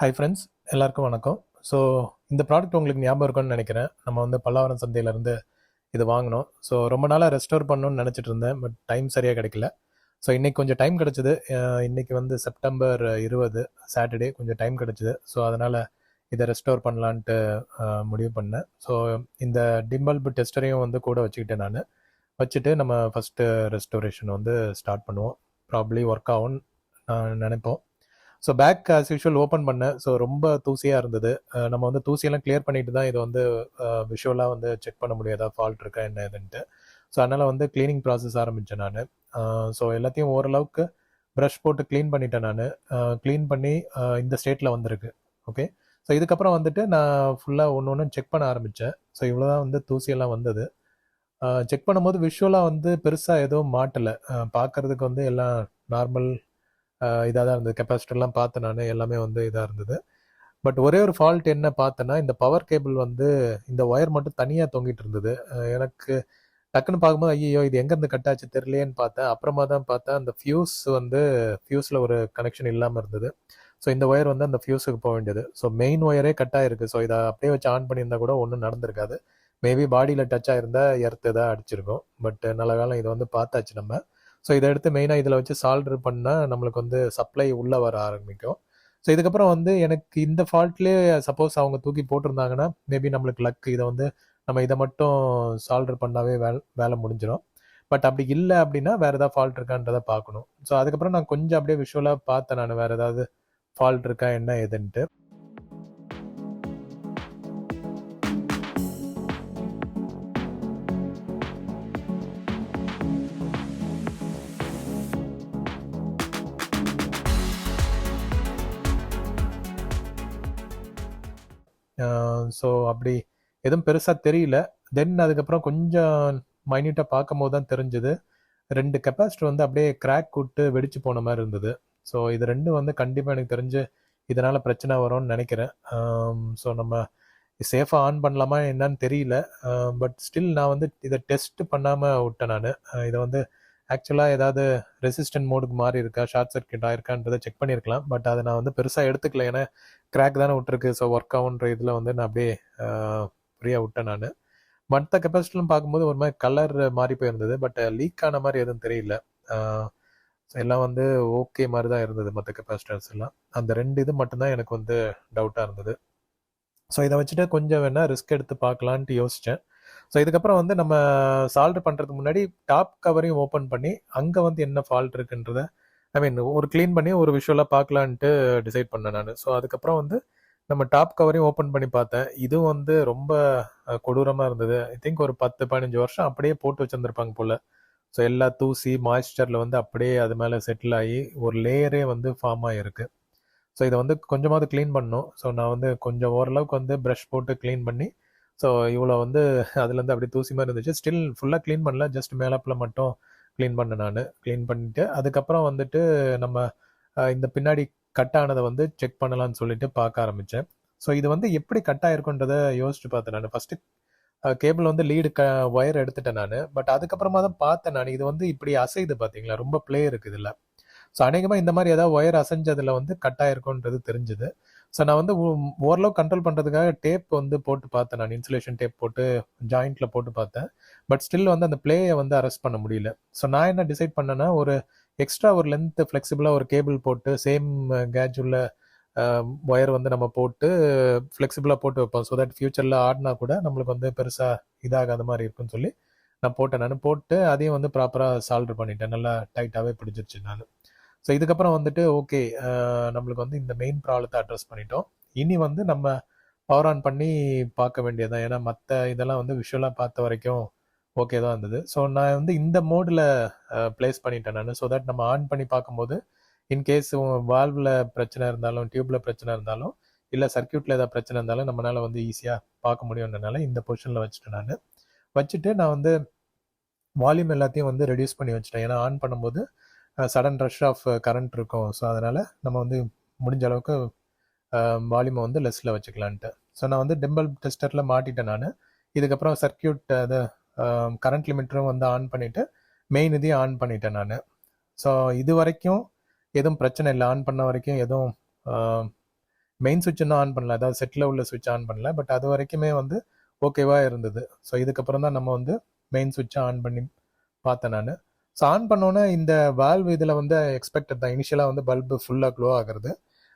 Hi friends, எல்லாருக்கும் வணக்கம். So இந்த ப்ராடக்ட் உங்களுக்கு ஞாபகம் இருக்கும்னு நினைக்கிறேன். நம்ம வந்து பல்லாவரம் சந்தையிலேருந்து இது வாங்கினோம். ஸோ ரொம்ப நாளாக ரெஸ்டோர் பண்ணணும்னு நினச்சிட்டு இருந்தேன். பட் டைம் சரியாக கிடைக்கல. ஸோ இன்றைக்கி கொஞ்சம் டைம் கிடச்சிது. இன்றைக்கி வந்து செப்டம்பர் 20 சாட்டர்டே கொஞ்சம் டைம் கிடச்சிது. ஸோ அதனால் இதை ரெஸ்டோர் பண்ணலான்ட்டு முடிவு பண்ணேன். ஸோ இந்த டிம்பல்பு டெஸ்டரையும் வந்து கூட வச்சுக்கிட்டேன். நான் வச்சுட்டு நம்ம ஃபஸ்ட்டு ரெஸ்டோரேஷன் வந்து ஸ்டார்ட் பண்ணுவோம். ப்ராப்ளி ஒர்க் ஆகும்னு நினைப்போம். So back as usual open பண்ணேன். ஸோ ரொம்ப தூசியாக இருந்தது. நம்ம வந்து தூசியெல்லாம் கிளியர் பண்ணிட்டு தான் இதை வந்து விஷுவலாக வந்து செக் பண்ண முடியும், ஏதாவது ஃபால்ட் இருக்கா என்ன இதுன்ட்டு. ஸோ அதனால் வந்து க்ளீனிங் ப்ராசஸ் ஆரம்பித்தேன் நான். ஸோ எல்லாத்தையும் ஓரளவுக்கு ப்ரஷ் போட்டு க்ளீன் பண்ணிட்டேன் நான். க்ளீன் பண்ணி இந்த ஸ்டேட்டில் வந்திருக்கு. ஓகே. ஸோ இதுக்கப்புறம் வந்துட்டு நான் ஃபுல்லாக ஒன்று ஒன்று செக் பண்ண ஆரம்பித்தேன். ஸோ இவ்வளோ தான் வந்து தூசியெல்லாம் வந்தது. செக் பண்ணும்போது விஷுவலாக வந்து பெருசாக எதுவும் மாட்டலை. பார்க்குறதுக்கு வந்து எல்லாம் நார்மல் இதாக தான் இருந்தது. கெப்பாசிட்டர்லாம் பார்த்தேன் நான், எல்லாமே வந்து இதாக இருந்தது. பட் ஒரே ஒரு ஃபால்ட் என்ன பார்த்தேன்னா, இந்த பவர் கேபிள் வந்து இந்த ஒயர் மட்டும் தனியாக தொங்கிட்டு இருந்தது. எனக்கு டக்குன்னு பார்க்கும்போது ஐயோ இது எங்கேருந்து கட் ஆச்சு தெரியலையேன்னு பார்த்தேன். அப்புறமா தான் பார்த்தேன் அந்த ஃபியூஸில் ஒரு கனெக்ஷன் இல்லாமல் இருந்தது. ஸோ இந்த ஒயர் வந்து அந்த ஃபியூஸுக்கு போக வேண்டியது. ஸோ மெயின் ஒயரே கட் ஆகிருக்கு. ஸோ இதை அப்படியே வச்சு ஆன் பண்ணியிருந்தா கூட ஒன்றும் நடந்திருக்காது. மேபி பாடியில் டச் ஆகிருந்தா எர்த்து தான் அடிச்சிருக்கும். பட் நல்ல காலம் இதை வந்து பார்த்தாச்சு நம்ம. ஸோ இதை எடுத்து மெயினாக இதில் வச்சு சால்டர் பண்ணால் நம்மளுக்கு வந்து சப்ளை உள்ளே வர ஆரம்பிக்கும். ஸோ இதுக்கப்புறம் வந்து எனக்கு இந்த ஃபால்ட்லேயே சப்போஸ் அவங்க தூக்கி போட்டிருந்தாங்கன்னா மேபி நம்மளுக்கு லக். இதை வந்து நம்ம இதை மட்டும் சால்டர் பண்ணாவே வேலை முடிஞ்சிடும். பட் அப்படி இல்லை அப்படின்னா வேறு ஏதாவது ஃபால்ட் இருக்கான்றதை பார்க்கணும். ஸோ அதுக்கப்புறம் நான் கொஞ்சம் அப்படியே விஷுவலாக பார்த்தேன் நான், வேறு ஏதாவது ஃபால்ட் இருக்கா என்ன ஏதுன்ட்டு. ஸோ அப்படி எதுவும் பெருசாக தெரியல. தென் அதுக்கப்புறம் கொஞ்சம் மைன்யூட்டாக பார்க்கும்போது தான் தெரிஞ்சுது, 2 கெப்பாசிட்டர் வந்து அப்படியே கிராக் விட்டு வெடிச்சு போன மாதிரி இருந்தது. ஸோ இது ரெண்டும் வந்து கண்டிப்பாக எனக்கு தெரிஞ்சு இதனால் பிரச்சனை வரும்னு நினைக்கிறேன். ஸோ நம்ம சேஃபாக ஆன் பண்ணலாமா என்னன்னு தெரியல. பட் ஸ்டில் நான் வந்து இதை டெஸ்ட் பண்ணாமல் விட்டேன் நான். இதை வந்து ஆக்சுவலாக ஏதாவது ரெசிஸ்டன்ட் மோடுக்கு மாறி இருக்கா, ஷார்ட் சர்க்கியூட் ஆயிருக்கான்றதை செக் பண்ணியிருக்கலாம். பட் அதை நான் வந்து பெருசாக எடுத்துக்கல. ஏன்னா கிராக் தானே விட்டுருக்கு. ஸோ ஒர்க் ஆகுன்ற இதில் வந்து நான் அப்படியே ஃப்ரீயாக விட்டேன் நான். மற்ற கெப்பாசிட்டிலும் பார்க்கும்போது ஒரு மாதிரி கலர் மாறி போயிருந்தது. பட் லீக் ஆன மாதிரி எதுவும் தெரியல. எல்லாம் வந்து ஓகே மாதிரி தான் இருந்தது மற்ற கெப்பாசிட்டர்ஸ் எல்லாம். அந்த 2 இது மட்டும்தான் எனக்கு வந்து டவுட்டாக இருந்தது. ஸோ இதை வச்சுட்டு கொஞ்சம் வேணால் ரிஸ்க் எடுத்து பார்க்கலான்ட்டு யோசித்தேன். ஸோ இதுக்கப்புறம் வந்து நம்ம சால்டர் பண்ணுறதுக்கு முன்னாடி டாப் கவரையும் ஓப்பன் பண்ணி அங்கே வந்து என்ன ஃபால்ட் இருக்குன்றத ஒரு க்ளீன் பண்ணி ஒரு விஷுவலாக பார்க்கலான்ட்டு டிசைட் பண்ணேன் நான். ஸோ அதுக்கப்புறம் வந்து நம்ம டாப் கவரையும் ஓப்பன் பண்ணி பார்த்தேன். இதுவும் வந்து ரொம்ப கொடூரமாக இருந்தது. ஐ திங்க் ஒரு 10-15 வருஷம் அப்படியே போட்டு வச்சுருந்துருப்பாங்க போல். ஸோ எல்லா தூசி மாய்ஸ்சரில் வந்து அப்படியே அது மேலே செட்டில் ஆகி ஒரு லேயரே வந்து ஃபார்ம் ஆகிருக்கு. ஸோ இதை வந்து கொஞ்சமாவது க்ளீன் பண்ணணும். ஸோ நான் வந்து கொஞ்சம் ஓரளவுக்கு வந்து ப்ரஷ் போட்டு க்ளீன் பண்ணி, ஸோ இவ்வளோ வந்து அதுலேருந்து அப்படியே தூசி மாதிரி இருந்துச்சு. ஸ்டில் ஃபுல்லாக க்ளீன் பண்ணல, ஜஸ்ட் மேலாப்பில் மட்டும் க்ளீன் பண்ணேன் நான். க்ளீன் பண்ணிவிட்டு அதுக்கப்புறம் வந்துட்டு நம்ம இந்த பின்னாடி கட் ஆனதை வந்து செக் பண்ணலான்னு சொல்லிட்டு பார்க்க ஆரம்பித்தேன். ஸோ இது வந்து எப்படி கட் ஆயிருக்குன்றதை யோசிச்சு பார்த்தேன் நான். ஃபஸ்ட்டு கேபிள் வந்து லீடு ஒயர் எடுத்துட்டேன் நான். பட் அதுக்கப்புறமா தான் பார்த்தேன் நான், இது வந்து இப்படி அசைது பார்த்தீங்களா, ரொம்ப ப்ளே இருக்குது இதில். ஸோ அநேகமாக இந்த மாதிரி ஏதாவது ஒயர் அசைஞ்சதில் வந்து கட் ஆயிருக்குன்றது தெரிஞ்சுது. ஸோ நான் வந்து ஓரளவு கண்ட்ரோல் பண்ணுறதுக்காக டேப் வந்து போட்டு பார்த்தேன் நான். இன்சுலேஷன் டேப் போட்டு ஜாயிண்ட்டில் போட்டு பார்த்தேன். பட் ஸ்டில் வந்து அந்த பிளேயை வந்து அரெஸ்ட் பண்ண முடியல. ஸோ நான் என்ன டிசைட் பண்ணேன்னா, ஒரு எக்ஸ்ட்ரா ஒரு லென்த் ஃப்ளெக்சிபிளாக ஒரு கேபிள் போட்டு சேம் கேஜ் உள்ள ஒயர் வந்து நம்ம போட்டு ஃப்ளெக்சிபிளாக போட்டு வைப்போம். ஸோ தட் ஃபியூச்சரில் ஆடினா கூட நம்மளுக்கு வந்து பெருசாக இதாகாத மாதிரி இருக்குன்னு சொல்லி நான் போட்டேன். நான் போட்டு அதையும் வந்து ப்ராப்பராக சால்டர் பண்ணிட்டேன். நல்லா டைட்டாகவே பிடிச்சிருச்சு நான். ஸோ இதுக்கப்புறம் வந்துட்டு ஓகே, நம்மளுக்கு வந்து இந்த மெயின் ப்ராப்ளத்தை அட்ரஸ் பண்ணிட்டோம். இனி வந்து நம்ம பவர் ஆன் பண்ணி பார்க்க வேண்டியதுதான். ஏன்னா மற்ற இதெல்லாம் வந்து விஷுவலாக பார்த்த வரைக்கும் ஓகே தான் இருந்தது. ஸோ நான் வந்து இந்த மோடில் ப்ளேஸ் பண்ணிட்டேன் நான். ஸோ தட் நம்ம ஆன் பண்ணி பார்க்கும்போது இன்கேஸ் வால்வில் பிரச்சனை இருந்தாலும், டியூப்பில் பிரச்சனை இருந்தாலும், இல்லை சர்க்கியூட்டில் ஏதாவது பிரச்சனை இருந்தாலும் நம்மளால் வந்து ஈஸியாக பார்க்க முடியும்ன்றனால இந்த பொசிஷனில் வச்சுட்டேன் நான். வச்சுட்டு நான் வந்து வால்யூம் எல்லாத்தையும் வந்து ரெடியூஸ் பண்ணி வச்சுட்டேன். ஏன்னா ஆன் பண்ணும்போது சடன் ரஷ் ஆஃப் கரண்ட் இருக்கும். ஸோ அதனால் நம்ம வந்து முடிஞ்ச அளவுக்கு வால்யூமை வந்து லெஸ்ஸில் வச்சுக்கலான்ட்டு. ஸோ நான் வந்து டிம்பல் டெஸ்டரில் மாட்டிட்டேன் நான். இதுக்கப்புறம் சர்க்கியூட் அது கரண்ட் லிமிட்டரும் வந்து ஆன் பண்ணிவிட்டு மெயின் இதையும் ஆன் பண்ணிட்டேன் நான். ஸோ இது வரைக்கும் எதுவும் பிரச்சனை இல்லை. ஆன் பண்ண வரைக்கும் எதுவும் மெயின் சுவிட்ச் இன்னும் ஆன் பண்ணல, அதாவது செட்டில் உள்ள சுவிட்ச் ஆன் பண்ணல. பட் அது வரைக்குமே வந்து ஓகேவாக இருந்தது. ஸோ இதுக்கப்புறம் தான் நம்ம வந்து மெயின் சுவிட்சை ஆன் பண்ணி பார்த்தேன் நான். ஸோ ஆன் பண்ணோன்னே இந்த வால்வ் இதில் வந்து எக்ஸ்பெக்டட் தான், இனிஷியலாக வந்து பல்பு ஃபுல்லாக க்ளோ ஆகுறது.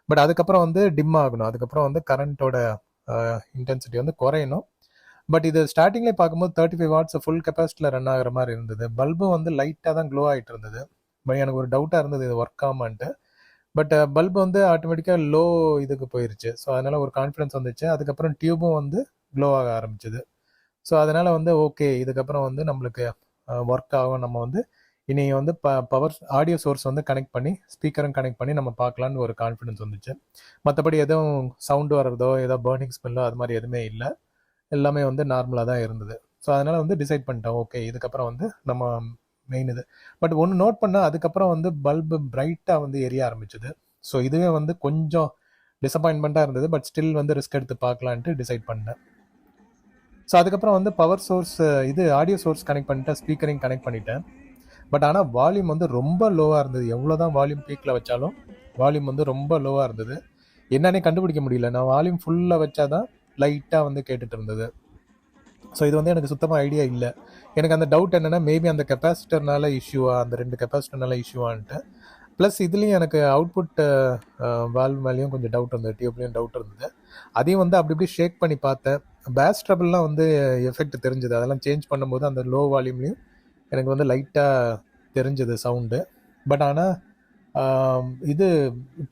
பட் அதுக்கப்புறம் வந்து டிம் ஆகணும், அதுக்கப்புறம் வந்து கரண்ட்டோட இன்டென்சிட்டி வந்து குறையணும். பட் இது ஸ்டார்டிங்லேயே பார்க்கும்போது 35 வாட்ஸ் ஃபுல் கெப்பாசிட்டியில் ரன் ஆகிற மாதிரி இருந்தது. பல்பும் வந்து லைட்டாக தான் க்ளோ ஆகிட்டு இருந்தது. பட் எனக்கு ஒரு டவுட்டாக இருந்தது இது ஒர்க் ஆகாமான்ட்டு. பட் பல்பு வந்து ஆட்டோமேட்டிக்காக லோ இதுக்கு போயிருச்சு. ஸோ அதனால் ஒரு கான்ஃபிடன்ஸ் வந்துச்சு. அதுக்கப்புறம் டியூபும் வந்து க்ளோ ஆக ஆரம்பிச்சுது. ஸோ அதனால் வந்து ஓகே, இதுக்கப்புறம் வந்து நம்மளுக்கு ஒர்க் ஆகும். நம்ம வந்து இனி வந்து பவர் ஆடியோ சோர்ஸ் வந்து கனெக்ட் பண்ணி ஸ்பீக்கரும் கனெக்ட் பண்ணி நம்ம பார்க்கலான்னு ஒரு கான்ஃபிடன்ஸ் வந்துச்சு. மற்றபடி எதுவும் சவுண்டு வர்றதோ ஏதோ பர்னிங் ஸ்மெல்லோ அது மாதிரி எதுவுமே இல்லை. எல்லாமே வந்து நார்மலாக தான் இருந்தது. ஸோ அதனால் வந்து டிசைட் பண்ணிட்டோம், ஓகே இதுக்கப்புறம் வந்து நம்ம மெயின் இது. பட் ஒன்று நோட் பண்ணால் அதுக்கப்புறம் வந்து பல்பு பிரைட்டாக வந்து எரிய ஆரம்பிச்சுது. ஸோ இதுவே வந்து கொஞ்சம் டிசப்பாயின்மெண்ட்டாக இருந்தது. பட் ஸ்டில் வந்து ரிஸ்க் எடுத்து பார்க்கலான்ட்டு டிசைட் பண்ணேன். ஸோ அதுக்கப்புறம் வந்து பவர் சோர்ஸ் இது ஆடியோ சோர்ஸ் கனெக்ட் பண்ணிட்டேன், ஸ்பீக்கரையும் கனெக்ட் பண்ணிட்டேன். பட் ஆனால் வால்யூம் வந்து ரொம்ப லோவாக இருந்தது. எவ்வளோ தான் வால்யூம் பீக்கில் வச்சாலும் வால்யூம் வந்து ரொம்ப லோவாக இருந்தது. என்னன்னே கண்டுபிடிக்க முடியல. நான் வால்யூம் ஃபுல்லாக வச்சாதான் லைட்டாக வந்து கேட்டுட்டு இருந்தது. ஸோ இது வந்து எனக்கு சுத்தமாக ஐடியா இல்லை. எனக்கு அந்த டவுட் என்னென்னா மேபி அந்த கெப்பாசிட்டர்னால இஷ்யூவா, அந்த 2 கெப்பாசிட்டர்னால இஷ்யூவான்ட்டு. ப்ளஸ் இதுலேயும் எனக்கு அவுட்புட் வால்வ் மேலேயும் கொஞ்சம் டவுட் இருந்தது, டியூப்லேயும் டவுட் இருந்தது. அதையும் வந்து அப்படி இப்படி ஷேக் பண்ணி பார்த்தேன். பேஸ் ட்ரபிள்லாம் வந்து எஃபெக்ட் தெரிஞ்சுது. அதெல்லாம் சேஞ்ச் பண்ணும்போது அந்த லோ வால்யூம்லேயும் எனக்கு வந்து லைட்டாக தெரிஞ்சது சவுண்டு. பட் ஆனால் இது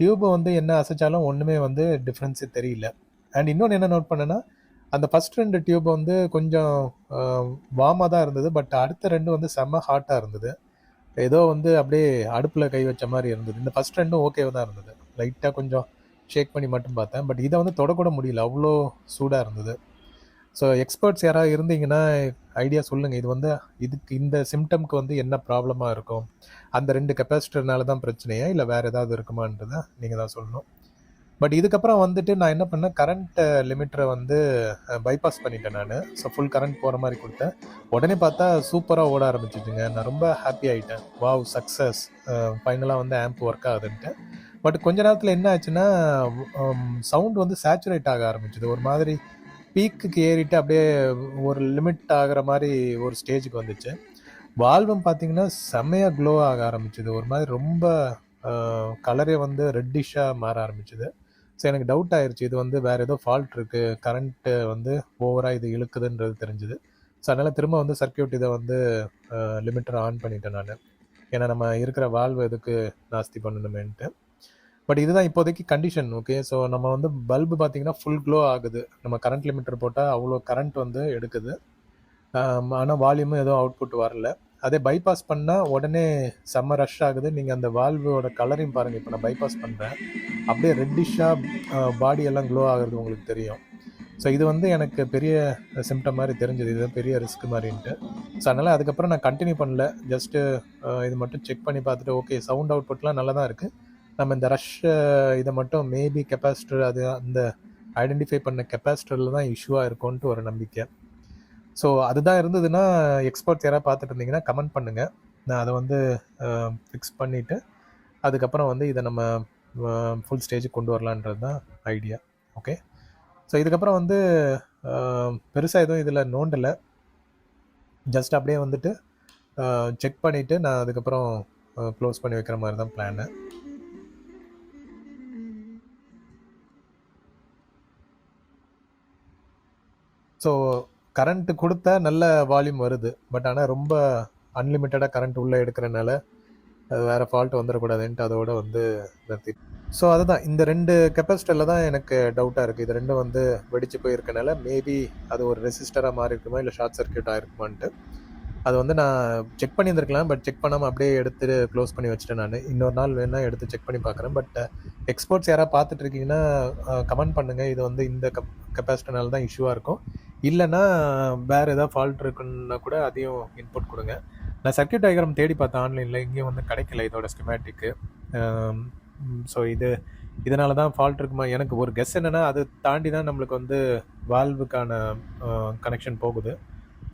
டியூபை வந்து என்ன அசைச்சாலும் ஒன்றுமே வந்து டிஃப்ரென்ஸே தெரியல. அண்ட் இன்னொன்று என்ன நோட் பண்ணேன்னா, அந்த ஃபர்ஸ்ட் 2 டியூப் வந்து கொஞ்சம் வார்மாக தான் இருந்தது. பட் அடுத்த 2 வந்து செம்ம ஹாட்டாக இருந்தது. ஏதோ வந்து அப்படியே அடுப்பில் கை வச்ச மாதிரி இருந்தது. இந்த ஃபர்ஸ்ட் 2 ஓகேவாக தான் இருந்தது. லைட்டாக கொஞ்சம் ஷேக் பண்ணி மட்டும் பார்த்தேன். பட் இதை வந்து தொடக்கூட முடியல, அவ்வளோ சூடாக இருந்தது. ஸோ எக்ஸ்பர்ட்ஸ் யாராவது இருந்தீங்கன்னா ஐடியா சொல்லுங்கள். இது வந்து இதுக்கு இந்த சிம்டம்க்கு வந்து என்ன ப்ராப்ளமாக இருக்கும்? அந்த 2 கெப்பாசிட்டர்னால தான் பிரச்சனையா, இல்லை வேறு ஏதாவது இருக்குமான்றதை நீங்கள் தான் சொல்லணும். பட் இதுக்கப்புறம் வந்துட்டு நான் என்ன பண்ணேன், கரண்ட் லிமிட்டரை வந்து பைபாஸ் பண்ணிட்டேன் நான். ஸோ ஃபுல் கரண்ட் போகிற மாதிரி கொடுத்தேன். உடனே பார்த்தா சூப்பராக ஓட ஆரம்பிச்சிச்சுங்க. நான் ரொம்ப ஹாப்பி ஆகிட்டேன். வாவ், சக்ஸஸ், ஃபைனலாக வந்து ஆம்ப் ஒர்க் ஆகுதுன்ட்டு. பட் கொஞ்ச நேரத்தில் என்ன ஆச்சுன்னா சவுண்ட் வந்து சேச்சுரேட் ஆக ஆரம்பிச்சிது. ஒரு மாதிரி பீக்குக்கு ஏறிட்டு அப்படியே ஒரு லிமிட் ஆகிற மாதிரி ஒரு ஸ்டேஜுக்கு வந்துச்சு. வால்வும் பார்த்தீங்கன்னா செம்மையாக க்ளோ ஆக ஆரம்பிச்சிது. ஒரு மாதிரி ரொம்ப கலரே வந்து ரெட்டிஷாக மாற ஆரம்பிச்சிது. ஸோ எனக்கு டவுட் ஆயிடுச்சு, இது வந்து வேறு ஏதோ ஃபால்ட் இருக்குது, கரண்ட்டு வந்து ஓவராக இது இழுக்குதுன்றது தெரிஞ்சுது. ஸோ அதனால் திரும்ப வந்து சர்க்கியூட் இதை வந்து லிமிட்டரை ஆன் பண்ணிட்டேன் நான். ஏன்னா நம்ம இருக்கிற வால்வு எதுக்கு நாஸ்தி பண்ணணுமேன்ட்டு. பட் இதுதான் இப்போதைக்கு கண்டிஷன். ஓகே, ஸோ நம்ம வந்து பல்பு பார்த்தீங்கன்னா ஃபுல் க்ளோ ஆகுது. நம்ம கரண்ட் லிமிட்டர் போட்டால் அவ்வளோ கரண்ட் வந்து எடுக்குது. ஆனால் வால்யூமும் எதுவும் அவுட்புட் வரல. அதே பைபாஸ் பண்ணால் உடனே செம்ம ரஷ் ஆகுது. நீங்கள் அந்த வால்வோட கலரையும் பாருங்கள். இப்போ நான் பைபாஸ் பண்ணுறேன், அப்படியே ரெட்டிஷாக பாடியெல்லாம் க்ளோ ஆகுறது உங்களுக்கு தெரியும். ஸோ இது வந்து எனக்கு பெரிய சிம்டம் மாதிரி தெரிஞ்சது, இது பெரிய ரிஸ்க் மாதிரின்ட்டு. ஸோ அதனால் அதுக்கப்புறம் நான் கண்டினியூ பண்ணல. ஜஸ்ட்டு இது மட்டும் செக் பண்ணி பார்த்துட்டு ஓகே, சவுண்ட் அவுட்புட்லாம் நல்லா தான் இருக்குது. நம்ம இந்த ரஷ் இதை மட்டும் மேபி கெப்பாசிட்டர், அது அந்த ஐடென்டிஃபை பண்ண கெப்பாசிட்டரில் தான் இஷ்யூவாக இருக்கும்ன்ட்டு ஒரு நம்பிக்கை. ஸோ அதுதான் இருந்ததுன்னா எக்ஸ்பர்ட்ஸ் யாராவது பார்த்துட்டு இருந்தீங்கன்னா கமெண்ட் பண்ணுங்கள். நான் அதை வந்து ஃபிக்ஸ் பண்ணிவிட்டு அதுக்கப்புறம் வந்து இதை நம்ம ஃபுல் ஸ்டேஜுக்கு கொண்டு வரலான்றது தான் ஐடியா. ஓகே, ஸோ இதுக்கப்புறம் வந்து பெருசாக எதுவும் இதில் நோண்டலை. ஜஸ்ட் அப்படியே வந்துட்டு செக் பண்ணிவிட்டு நான் அதுக்கப்புறம் க்ளோஸ் பண்ணி வைக்கிற மாதிரி தான் பிளானு. ஸோ கரண்ட்டு கொடுத்தா நல்ல வால்யூம் வருது. பட் ஆனால் ரொம்ப அன்லிமிட்டடாக கரண்ட் உள்ளே எடுக்கிறனால அது வேறு ஃபால்ட் வந்துடக்கூடாதுன்ட்டு அதோட வந்து நிறுத்தி. ஸோ அதுதான் இந்த 2 கெப்பாசிட்டரில் தான் எனக்கு டவுட்டாக இருக்குது. இது 2 வந்து வெடிச்சு போயிருக்கனால மேபி அது ஒரு ரெசிஸ்டராக மாறி இருக்குமா, இல்லை ஷார்ட் சர்க்கியூட் ஆகிருக்குமான்ட்டு அது வந்து நான் செக் பண்ணியிருந்துருக்கலாம். பட் செக் பண்ணாமல் அப்படியே எடுத்து க்ளோஸ் பண்ணி வச்சுட்டேன் நான். இன்னொரு நாள் வேணால் எடுத்து செக் பண்ணி பார்க்குறேன். பட் எக்ஸ்பர்ட்ஸ் யாராவது பார்த்துட்டு இருக்கீங்கன்னா கமெண்ட் பண்ணுங்கள். இது வந்து இந்த கெப்பாசிட்டர்னால தான் இஷ்யூவாக இருக்கும், இல்லைன்னா வேறு ஏதாவது ஃபால்ட் இருக்குன்னா கூட அதையும் இன்புட் கொடுங்க. நான் சர்க்கியூட் டயக்ராம் தேடி பார்த்தேன் ஆன்லைனில், இங்கேயும் வந்து கிடைக்கல இதோட ஸ்கிமேட்டிக்கு. ஸோ இதனால தான் ஃபால்ட் இருக்குமா, எனக்கு ஒரு கெஸ் என்னென்னா அது தாண்டி தான் நம்மளுக்கு வந்து வால்வுக்கான கனெக்ஷன் போகுது.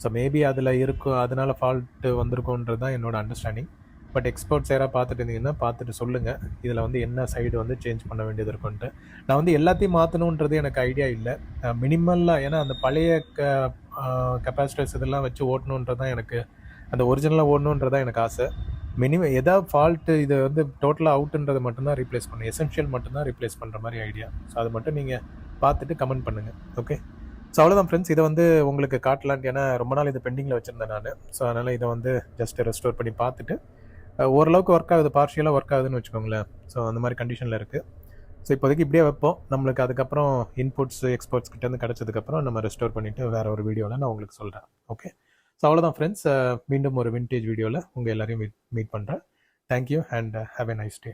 ஸோ மேபி அதில் இருக்கும், அதனால ஃபால்ட்டு வந்திருக்குன்றது தான் என்னோட அண்டர்ஸ்டாண்டிங். பட் எக்ஸ்பர்ட்ஸ் யாராவது பார்த்துட்டு இருந்தீங்கன்னா பார்த்துட்டு சொல்லுங்கள் இதில் வந்து என்ன சைடு வந்து சேஞ்ச் பண்ண வேண்டியது இருக்குன்ட்டு. நான் வந்து எல்லாத்தையும் மாற்றணுன்றது எனக்கு ஐடியா இல்லை. மினிமலாக, ஏன்னா அந்த பழைய கெப்பாசிட்டர்ஸ் இதெல்லாம் வச்சு ஓட்டணுன்றது தான் எனக்கு, அந்த ஒரிஜினலாக ஓடணுன்றது தான் எனக்கு ஆசை. மினிமம் எதாவது ஃபால்ட்டு இதை வந்து டோட்டலாக அவுட்டுன்றதை மட்டும்தான் ரீப்ளேஸ் பண்ணணும், எசென்ஷியல் மட்டும்தான் ரீப்ளேஸ் பண்ணுற மாதிரி ஐடியா. ஸோ அதை மட்டும் நீங்கள் பார்த்துட்டு கமெண்ட் பண்ணுங்கள். ஓகே, ஸோ அவ்வளோதான் ஃப்ரெண்ட்ஸ். இதை வந்து உங்களுக்கு காட்டலான்ட்டு, ஏன்னா ரொம்ப நாள் இது பெண்டிங்கில் வச்சுருந்தேன் நான். ஸோ அதனால் இதை வந்து ஜஸ்ட் ரெஸ்டோர் பண்ணி பார்த்துட்டு ஓரளவுக்கு ஒர்க் ஆகுது, பார்ஷியலாக ஒர்க் ஆகுதுன்னு வச்சுக்கோங்களேன். ஸோ அந்த மாதிரி கண்டிஷனில் இருக்குது. ஸோ இப்போதைக்கு இப்படியே வைப்போம். நம்மளுக்கு அதுக்கப்புறம் இன்புட்ஸ் எக்ஸ்பர்ட்ஸ் கிட்டேருந்து கிடச்சதுக்கப்புறம் நம்ம ரெஸ்டோர் பண்ணிவிட்டு வேறு ஒரு வீடியோவில் நான் உங்களுக்கு சொல்கிறேன். ஓகே, ஸோ அவ்வளோதான் ஃப்ரெண்ட்ஸ். மீண்டும் ஒரு விண்டேஜ் வீடியோவில் உங்கள் எல்லாரையும் மீட் பண்ணுறேன். Thank you and have a nice day.